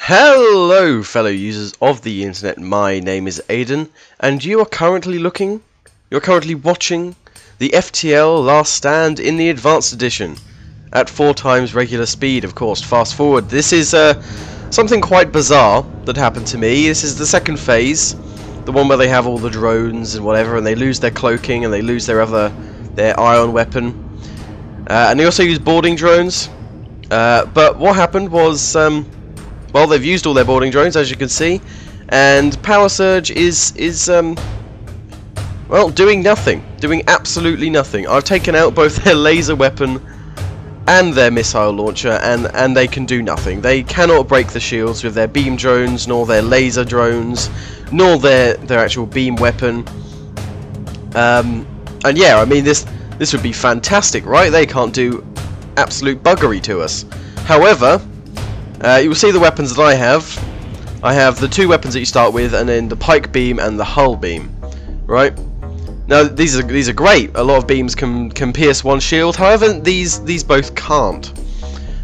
Hello fellow users of the internet, my name is Aiden and you're currently watching the FTL Last Stand in the Advanced Edition at 4 times regular speed, of course. Fast forward. This is something quite bizarre that happened to me. This is the second phase, the one where they have all the drones and whatever, and they lose their cloaking and they lose their ion weapon, and they also use boarding drones. But what happened was, well, they've used all their boarding drones, as you can see, and Power Surge is well, doing nothing, doing absolutely nothing. I've taken out both their laser weapon and their missile launcher, and they can do nothing. They cannot break the shields with their beam drones, nor their laser drones, nor their actual beam weapon. And yeah, I mean, this would be fantastic, right? They can't do absolute buggery to us. However, you will see the weapons that I have. I have the 2 weapons that you start with, and then the pike beam and the hull beam, right? Now these are great. A lot of beams can pierce one shield. However, these both can't.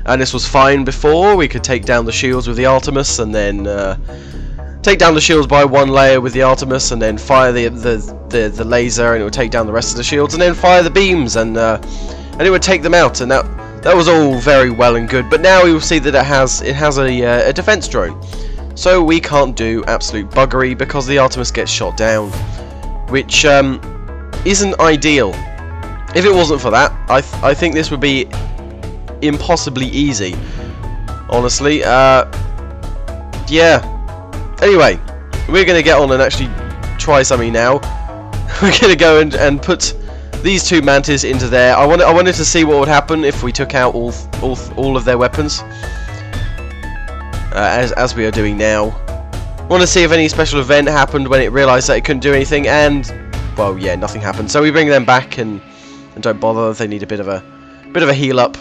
And this was fine before. We could take down the shields with the Artemis, and then take down the shields by 1 layer with the Artemis, and then fire the laser, and it would take down the rest of the shields, and then fire the beams, and it would take them out. And that was all very well and good. But now we will see that it has a defense drone, so we can't do absolute buggery because the Artemis gets shot down, which isn't ideal. If it wasn't for that, I think this would be impossibly easy, honestly. Yeah. Anyway, we're going to get on and actually try something now. We're going to go and put these 2 mantis into there. I wanted to see what would happen if we took out all of their weapons, as we are doing now. I want to see if any special event happened when it realised that it couldn't do anything, and well, yeah, nothing happened. So we bring them back and don't bother if they need a bit of a heal up,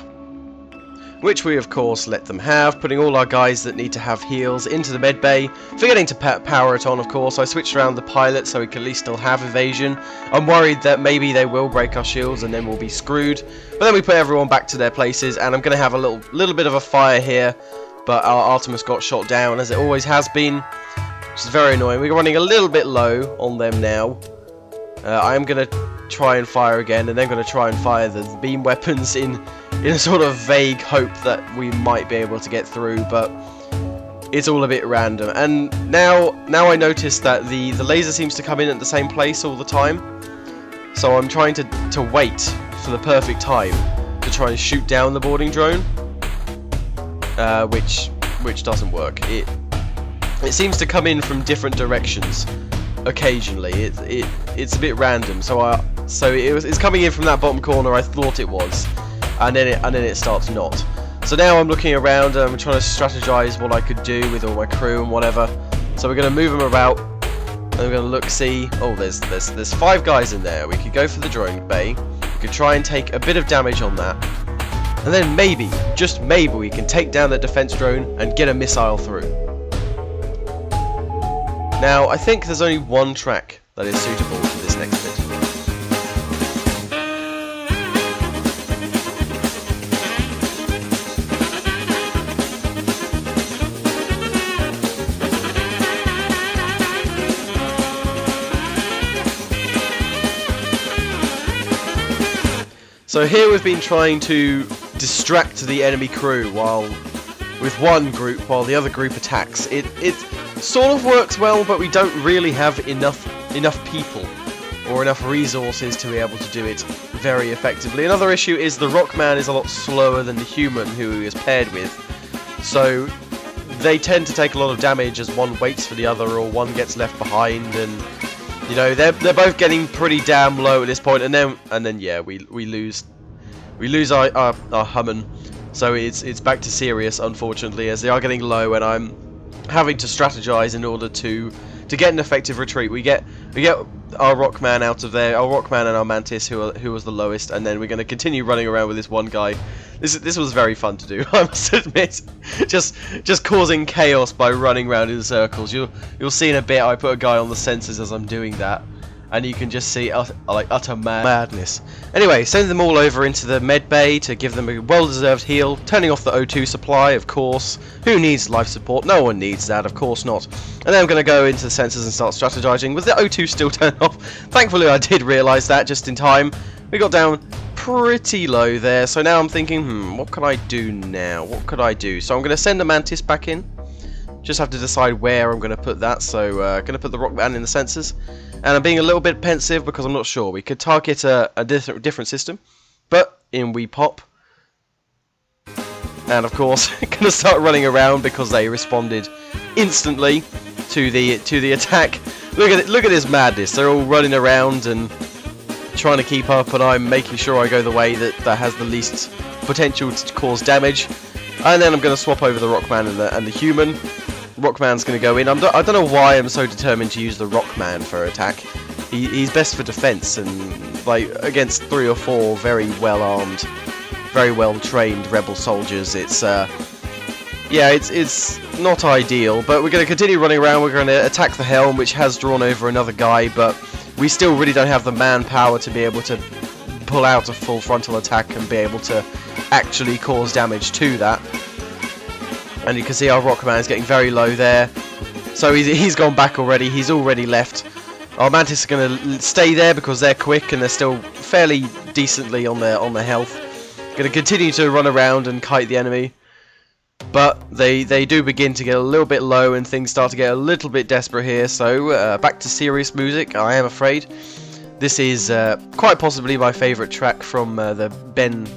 which we of course let them have, putting all our guys that need to have heals into the med bay, forgetting to power it on, of course. I switched around the pilot so we can at least still have evasion. I'm worried that maybe they will break our shields and then we'll be screwed. But then we put everyone back to their places, and I'm going to have a little bit of a fire here, but our Artemis got shot down, as it always has been, which is very annoying. We're running a little bit low on them now. I am going to try and fire again, and then going to try and fire the beam weapons in a sort of vague hope that we might be able to get through, but it's all a bit random. And now I notice that the laser seems to come in at the same place all the time, so I'm trying to wait for the perfect time to try and shoot down the boarding drone, which doesn't work. It seems to come in from different directions occasionally. It's a bit random. So it's coming in from that bottom corner I thought it was, and then it starts not. So now I'm looking around and I'm trying to strategize what I could do with all my crew and whatever. So we're going to move them about, and we're going to see. Oh, there's 5 guys in there. We could go for the drone bay. We could try and take a bit of damage on that, and then maybe, just maybe, we can take down the defense drone and get a missile through. Now, I think there's only one track that is suitable for this next bit. So here we've been trying to distract the enemy crew with one group while the other group attacks. It sort of works well, but we don't really have enough people or enough resources to be able to do it very effectively. Another issue is the Rockman is a lot slower than the human who he is paired with, so they tend to take a lot of damage as one waits for the other or one gets left behind, and you know, they're both getting pretty damn low at this point, and then yeah, we lose our Hummin. So it's back to serious, unfortunately, as they are getting low, and I'm having to strategize in order to get an effective retreat. We get our Rockman out of there, our Rockman and our Mantis, who was the lowest, and then we're going to continue running around with this one guy. This was very fun to do, I must admit. just causing chaos by running around in circles. You'll see in a bit. I put a guy on the sensors as I'm doing that, and you can just see like utter madness. Anyway, send them all over into the med bay to give them a well-deserved heal, turning off the O2 supply, of course. Who needs life support? No one needs that, of course not. And then I'm going to go into the sensors and start strategizing with the O2 still turned off. Thankfully I did realise that just in time. We got down pretty low there, so now I'm thinking, what can I do now? What could I do? So I'm going to send the Mantis back in. Just have to decide where I'm going to put that, so going to put the Rockman in the sensors. And I'm being a little bit pensive because I'm not sure. We could target a different system, but in we pop. And of course, going to start running around because they responded instantly to the attack. Look at this madness. They're all running around and trying to keep up, and I'm making sure I go the way that has the least potential to cause damage. And then I'm going to swap over the Rockman and the human. Rockman's going to go in. I don't know why I'm so determined to use the Rockman for attack. He's best for defense, and like against 3 or 4 very well armed, very well trained rebel soldiers. It's yeah, it's not ideal. But we're going to continue running around. We're going to attack the helm, which has drawn over another guy, but we still really don't have the manpower to be able to pull out a full frontal attack and be able to actually cause damage to that. And you can see our Rockman is getting very low there. So he's gone back already. He's already left. Our Mantis are going to stay there because they're quick and they're still fairly decently on their health. Going to continue to run around and kite the enemy. But they do begin to get a little bit low and things start to get a little bit desperate here. So back to serious music, I am afraid. This is quite possibly my favourite track from the Ben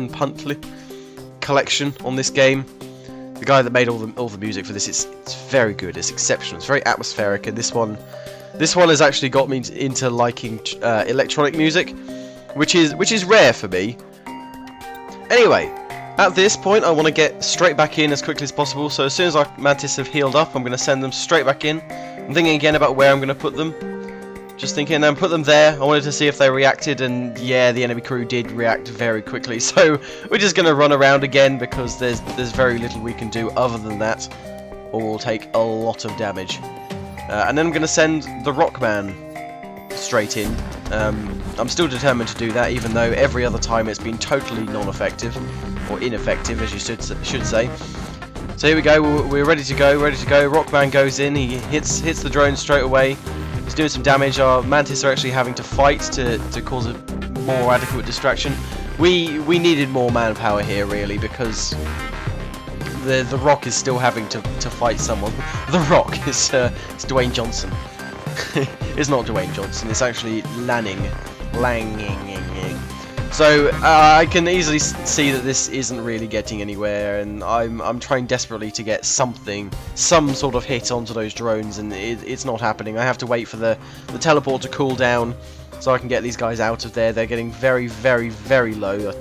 Puntley collection on this game. The guy that made all the music for this, it's very good, it's exceptional, it's very atmospheric, and this one has actually got me into liking electronic music, which is rare for me. Anyway, at this point I want to get straight back in as quickly as possible, so as soon as our Mantis have healed up, I'm going to send them straight back in. I'm thinking again about where I'm going to put them. Just thinking, and put them there. I wanted to see if they reacted, and yeah, the enemy crew did react very quickly. So we're just going to run around again because there's very little we can do other than that, or we'll take a lot of damage. And then I'm going to send the Rockman straight in. I'm still determined to do that, even though every other time it's been totally non-effective, or ineffective, as you should say. So here we go. We're ready to go. Rockman goes in. He hits the drone straight away. He's doing some damage. Our Mantis are actually having to fight to cause a more adequate distraction. We needed more manpower here, really, because the Rock is still having to fight someone. The Rock is it's Dwayne Johnson. It's not Dwayne Johnson. It's actually Langing. So I can easily see that this isn't really getting anywhere, and I'm trying desperately to get some sort of hit onto those drones, and it's not happening. I have to wait for the teleport to cool down so I can get these guys out of there. They're getting very, very, very low.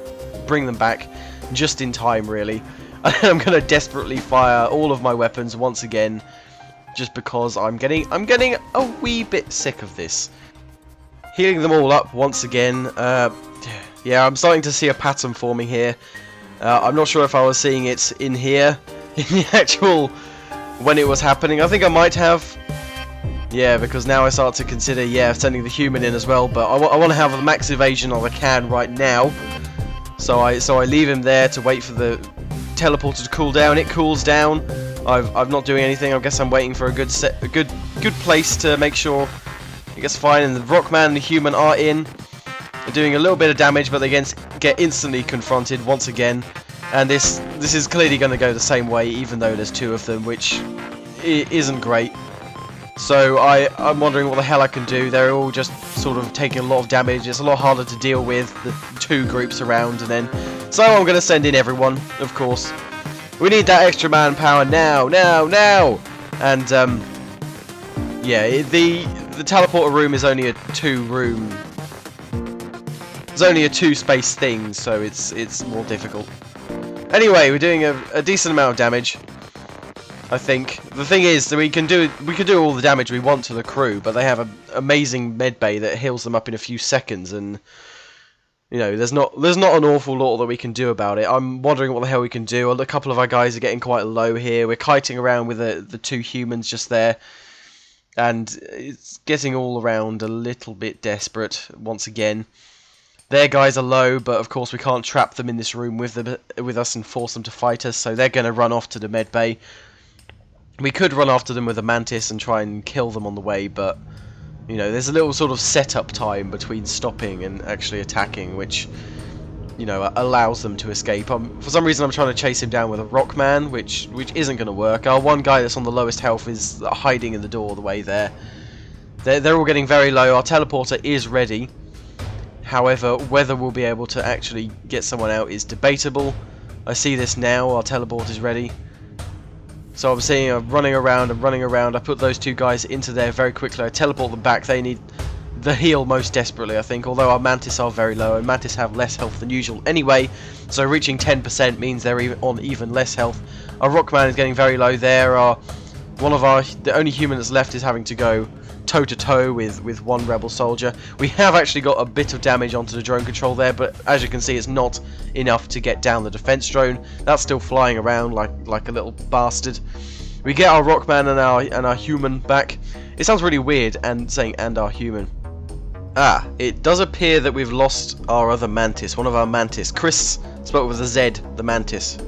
Bring them back just in time, really. I'm going to desperately fire all of my weapons once again, just because I'm getting a wee bit sick of this. Healing them all up once again. Yeah, I'm starting to see a pattern forming here. I'm not sure if I was seeing it in here, in the actual, when it was happening. I think I might have. Yeah, because now I start to consider, yeah, sending the human in as well. But I want to have the max evasion I can right now. So I leave him there to wait for the teleporter to cool down. It cools down. I'm not doing anything. I guess I'm waiting for a good place to make sure it gets fine. And the Rockman and the human are in. They're doing a little bit of damage, but they get instantly confronted once again. And this is clearly going to go the same way, even though there's 2 of them, which isn't great. So I'm wondering what the hell I can do. They're all just sort of taking a lot of damage. It's a lot harder to deal with, the 2 groups around, and then... So I'm going to send in everyone, of course. We need that extra manpower now! And, yeah, the teleporter room is only a 2-room... It's only a 2-space thing, so it's more difficult. Anyway, we're doing a decent amount of damage, I think. The thing is that we can do all the damage we want to the crew, but they have an amazing medbay that heals them up in a few seconds, and you know, there's not an awful lot that we can do about it. I'm wondering what the hell we can do. A couple of our guys are getting quite low here. We're kiting around with the 2 humans just there. and it's getting all around a little bit desperate once again. Their guys are low, but of course we can't trap them in this room with us and force them to fight us, so they're going to run off to the med bay. We could run after them with a mantis and try and kill them on the way, but you know, there's a little sort of setup time between stopping and actually attacking, which, you know, allows them to escape. For some reason I'm trying to chase him down with a rockman, which isn't going to work. Our one guy that's on the lowest health is hiding in the door the way there. They're all getting very low. Our teleporter is ready. However, whether we'll be able to actually get someone out is debatable. I see this now, our teleport is ready. So I'm seeing I'm running around and running around. I put those two guys into there very quickly. I teleport them back. They need the heal most desperately, I think, although our mantis are very low, and mantis have less health than usual anyway, so reaching 10% means they're on even less health. Our rockman is getting very low. There are the only human that's left is having to go toe to toe with one rebel soldier. We have actually got a bit of damage onto the drone control there, but as you can see, it's not enough to get down the defense drone. That's still flying around like a little bastard. We get our rockman and our human back. It sounds really weird and saying "and our human." It does appear that we've lost our other mantis, one of our mantis. Chris, spelled with a Z, the mantis.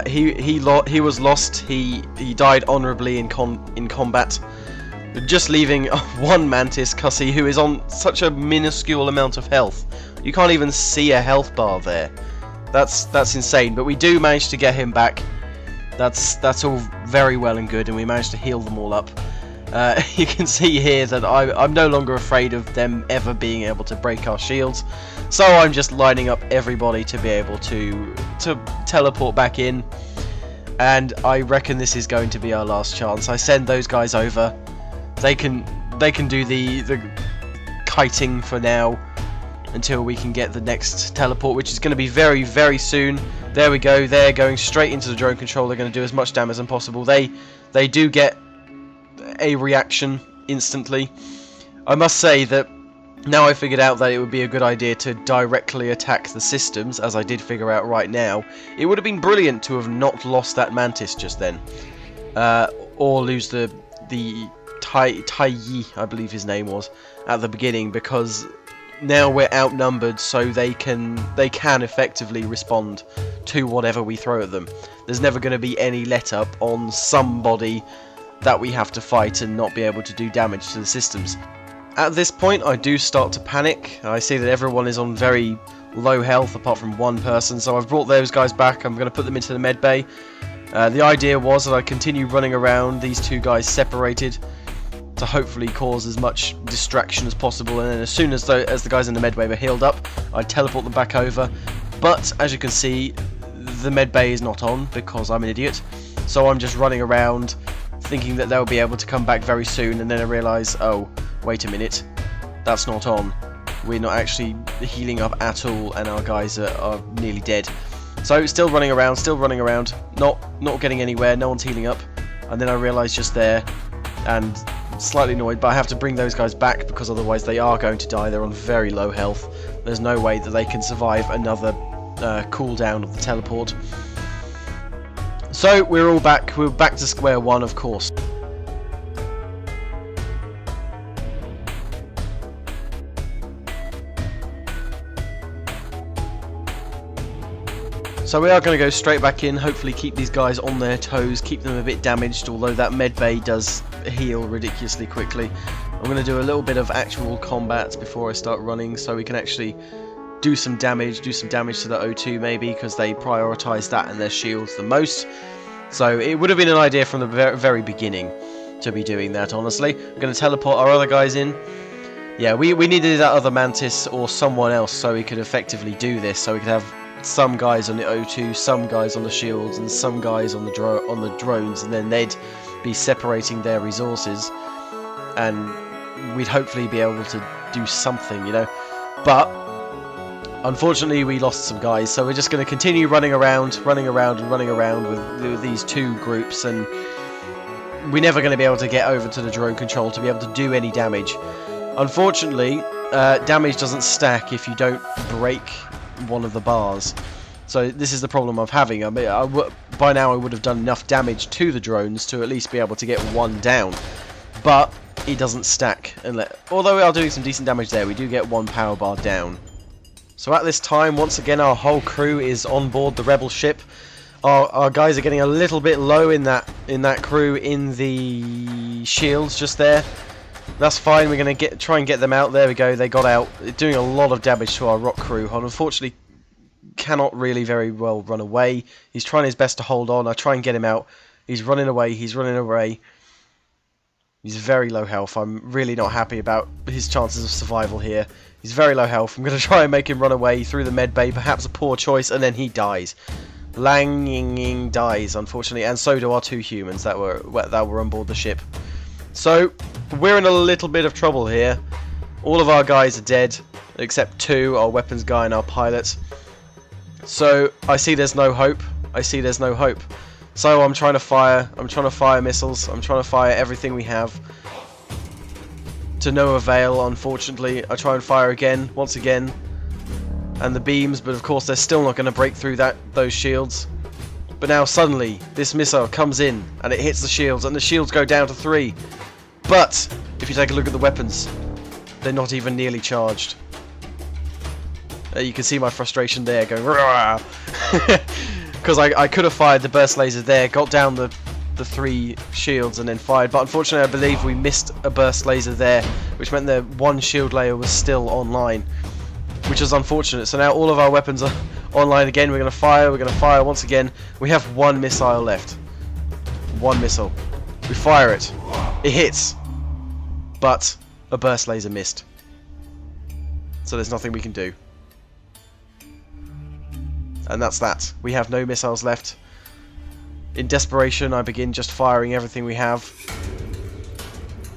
He was lost. He died honourably in combat. Just leaving one mantis, Cussy, who is on such a minuscule amount of health. You can't even see a health bar there. That's insane. But we do manage to get him back. That's all very well and good, and we managed to heal them all up. You can see here that I'm no longer afraid of them ever being able to break our shields, so I'm just lining up everybody to be able to teleport back in, and I reckon this is going to be our last chance. I send those guys over. They can do the kiting for now until we can get the next teleport, which is going to be very, very soon. There we go. They're going straight into the drone control. They're going to do as much damage as possible. They do get a reaction instantly. I must say that now I figured out that it would be a good idea to directly attack the systems, as I did figure out right now. It would have been brilliant to have not lost that mantis just then, or lose the Tai Yi, I believe his name was, at the beginning, because now we're outnumbered, so they can effectively respond to whatever we throw at them. There's never going to be any let up on somebody that we have to fight and not be able to do damage to the systems. At this point I do start to panic. I see that everyone is on very low health apart from one person, so I've brought those guys back. I'm going to put them into the med bay. The idea was that I'd continue running around, these two guys separated, to hopefully cause as much distraction as possible, and then as soon as the guys in the med bay were healed up, I'd teleport them back over. But as you can see, the med bay is not on because I'm an idiot, so I'm just running around thinking that they'll be able to come back very soon, and then I realise, oh, wait a minute, that's not on. We're not actually healing up at all, and our guys are nearly dead. So still running around, not getting anywhere, no one's healing up, and then I realise just there, and slightly annoyed, but I have to bring those guys back because otherwise they are going to die. They're on very low health. There's no way that they can survive another cooldown of the teleport. So we're all back. We're back to square one, of course. So we are going to go straight back in, hopefully keep these guys on their toes, keep them a bit damaged, although that med bay does heal ridiculously quickly. I'm going to do a little bit of actual combat before I start running, so we can actually do some damage to the O2 maybe, because they prioritise that and their shields the most. So it would have been an idea from the very beginning to be doing that, honestly. I'm going to teleport our other guys in. Yeah, we needed that other mantis or someone else so we could effectively do this, so we could have some guys on the O2, some guys on the shields, and some guys on the drones, and then they'd be separating their resources, and we'd hopefully be able to do something, you know. But unfortunately we lost some guys, so we're just going to continue running around with these two groups, and we're never going to be able to get over to the drone control to be able to do any damage. Unfortunately, damage doesn't stack if you don't break one of the bars. So this is the problem I'm having. I mean, by now I would have done enough damage to the drones to at least be able to get one down. but it doesn't stack. Although we are doing some decent damage there, we do get 1 power bar down. So at this time, once again, our whole crew is on board the rebel ship. Our guys are getting a little bit low in that crew in the shields just there. That's fine. We're going to try and get them out. There we go. They got out. They're doing a lot of damage to our rock crew. Unfortunately, cannot really very well run away. He's trying his best to hold on. I try and get him out. He's running away. He's running away. He's very low health. I'm really not happy about his chances of survival here. He's very low health. I'm going to try and make him run away through the med bay. Perhaps a poor choice, and then he dies. Lang Ying Ying dies, unfortunately, and so do our 2 humans that were on board the ship. So we're in a little bit of trouble here. All of our guys are dead, except 2, our weapons guy and our pilot. So I see there's no hope. I see there's no hope. So I'm trying to fire. I'm trying to fire missiles. I'm trying to fire everything we have. To no avail, unfortunately. I try and fire again, once again. And the beams, but of course they're still not going to break through those shields. But now suddenly, this missile comes in, and it hits the shields, and the shields go down to 3. But, if you take a look at the weapons, they're not even nearly charged. You can see my frustration there, going because I could have fired the burst laser there, got down the 3 shields and then fired, but unfortunately I believe we missed a burst laser there, which meant the 1 shield layer was still online, which is unfortunate. So now all of our weapons are online again. We're going to fire once again. We have 1 missile left. 1 missile. We fire it. It hits. But a burst laser missed. So there's nothing we can do. And that's that. We have no missiles left. In desperation, I begin just firing everything we have.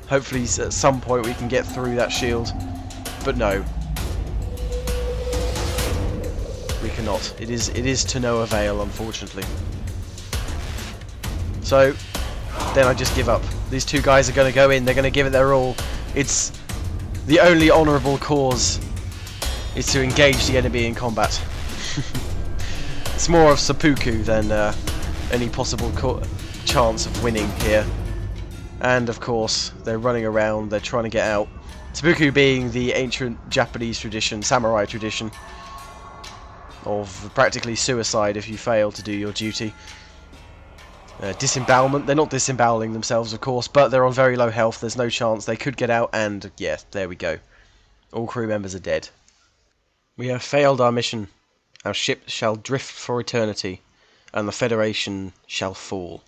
Hopefully at some point we can get through that shield. But no. We cannot. It is to no avail, unfortunately. So then I just give up. These 2 guys are going to go in. They're going to give it their all. It's the only honourable cause is to engage the enemy in combat. It's more of seppuku than any possible chance of winning here. And of course, they're running around. They're trying to get out. Seppuku being the ancient Japanese tradition, samurai tradition, of practically suicide if you fail to do your duty. Disembowelment. They're not disemboweling themselves, of course, but they're on very low health. There's no chance. They could get out, and yeah, there we go. All crew members are dead. We have failed our mission. Our ship shall drift for eternity, and the Federation shall fall.